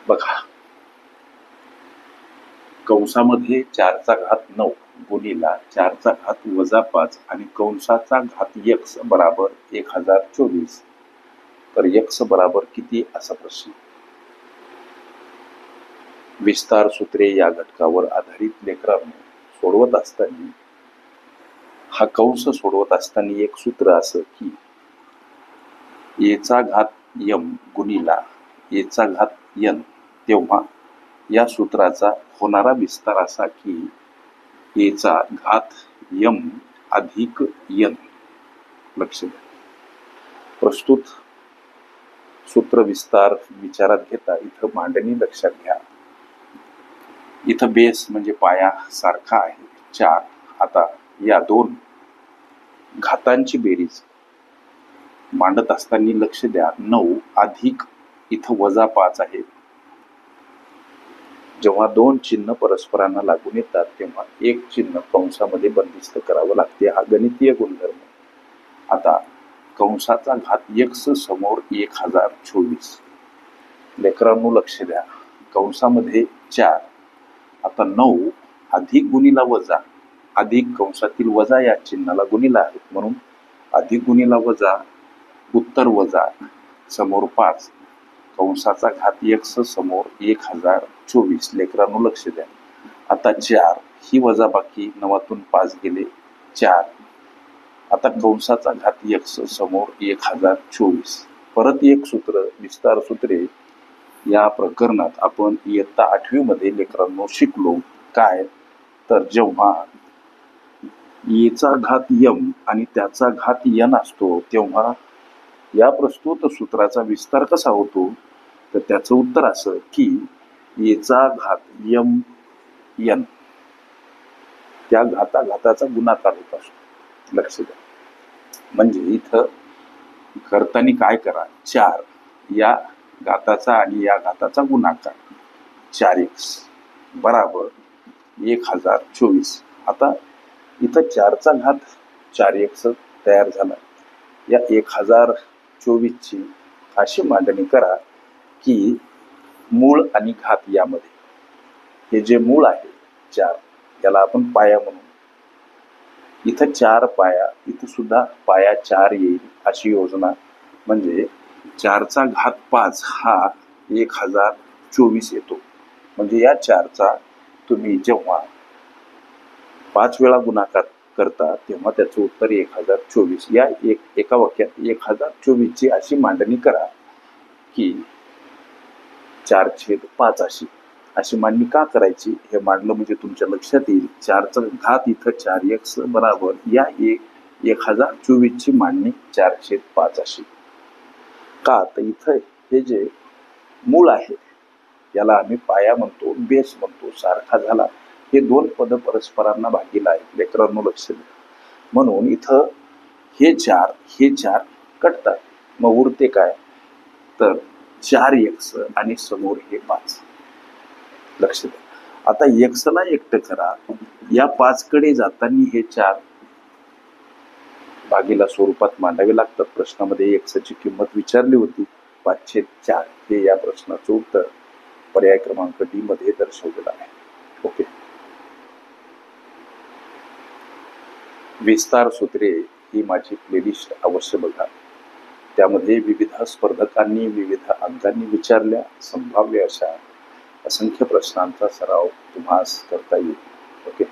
बघा, कंसामध्ये 4⁻9 गुणिला 4⁻5 आणि कंसाचा घात x बराबर 1024. तर x बराबर किती असा प्रश्न. विस्तार सूत्रे या घटकावर आधारित लेकरांनो सोडवत असताना हा कंस सोडवत असताना एक सूत्र असं की एचा घात m गुणिला एचा घात n, तेव्हा या सूत्राचा होणारा विस्तार असा की एचा घात m अधिक n. लक्ष द्या. प्रस्तुत सूत्र विस्तार विचारात घेता इथं मांडणी लक्षात घ्या. इथं बेस म्हणजे पाया सारखा आहे 4. आता या दोन घातांची बेरीज मांडत असताना लक्ष द्या, 9 अधिक इथं -5 आहे. जेव्हा दोन चिन्ह परस्परांना लागून येतात तेव्हा एक चिन्ह कंसामध्ये बंदिस्त करावं लागते. हा गणितीय गुणधर्म. आता कंसाचा घात x समोर 1024. लेकरांनो लक्ष द्या, कंसामध्ये 4. आता 9 अधिक गुणिला वजा, अधिक कंसातील वजा या चिन्हाला गुणिला आहे म्हणून अधिक गुणिला वजा, उत्तर वजा, समोर 5. कंसाचा घात x समोर 1024. लेकरांनो लक्ष द्या. आता 4 ही वजा बाकी, 9तून 5 गेले 4. आता कंसाचा घात x समोर 1024. परत एक सूत्र विस्तार सूत्रे या प्रकरणात आपण इयत्ता 8वी मध्ये लेकरांनो शिकलो. काय तर जेव्हा एचा घात m आणि त्याचा घात n असतो तेव्हा या प्रस्तुत सूत्राचा विस्तार कसा होतो, तर त्याचं उत्तर असं की एचा घात m n त्या घाताचा गुणाकार होत असतो. लक्ष द्या. म्हणजे इथं करताना काय करा, 4 या घाताचा आणि या घाताचा गुणाकार 4x बराबर 1024. आता इथं 4चा घात 4x तयार झाला. या 1024ची अशी मांडणी करा की मूळ आणि घात यामध्ये हे जे मूळ आहे 4 याला आपण पाया म्हणू. इथं 4 पाया, इथं सुद्धा पाया 4 येईल अशी योजना. म्हणजे 4चा घात 5 हा 1024 येतो. म्हणजे या 4चा तुम्ही जेव्हा 5 वेळा गुणाकार करता तेव्हा त्याचं उत्तर 1024. या एका वाक्यात 1024ची अशी मांडणी करा की 4/5 अशी मांडणी का करायची हे मांडलं म्हणजे तुमच्या लक्षात येईल. 4चा घात इथं 4x बराबर या 1024ची मांडणी 4/5 अशी. का तर इथं हे जे मूळ आहे याला आम्ही पाया म्हणतो, बेस म्हणतो, सारखा झाला. हे दोन पद परस्परांना भागीला आहेत. लेकरांनो लक्ष द्या. म्हणून इथं हे 4 कटतात. मग उरते काय तर 4x आणि समोर हे 5. लक्ष द्या. आता x ला एकटं करा. या 5 कडे जाताना हे 4 भागीला स्वरूपात मांडावे लागतात. प्रश्नामध्ये x ची किंमत विचारली होती 5/4. हे या प्रश्नाचं उत्तर पर्याय क्रमांक D मध्ये दर्शवलेलं आहे. ओके. विस्तार सूत्रे ही माझी प्लेलिस्ट अवश्य बघा. त्यामध्ये विविध स्पर्धकांनी विविध अंकांनी विचारल्या संभाव्य अशा असंख्य प्रश्नांचा सराव तुम्हास करता येईल. ओके.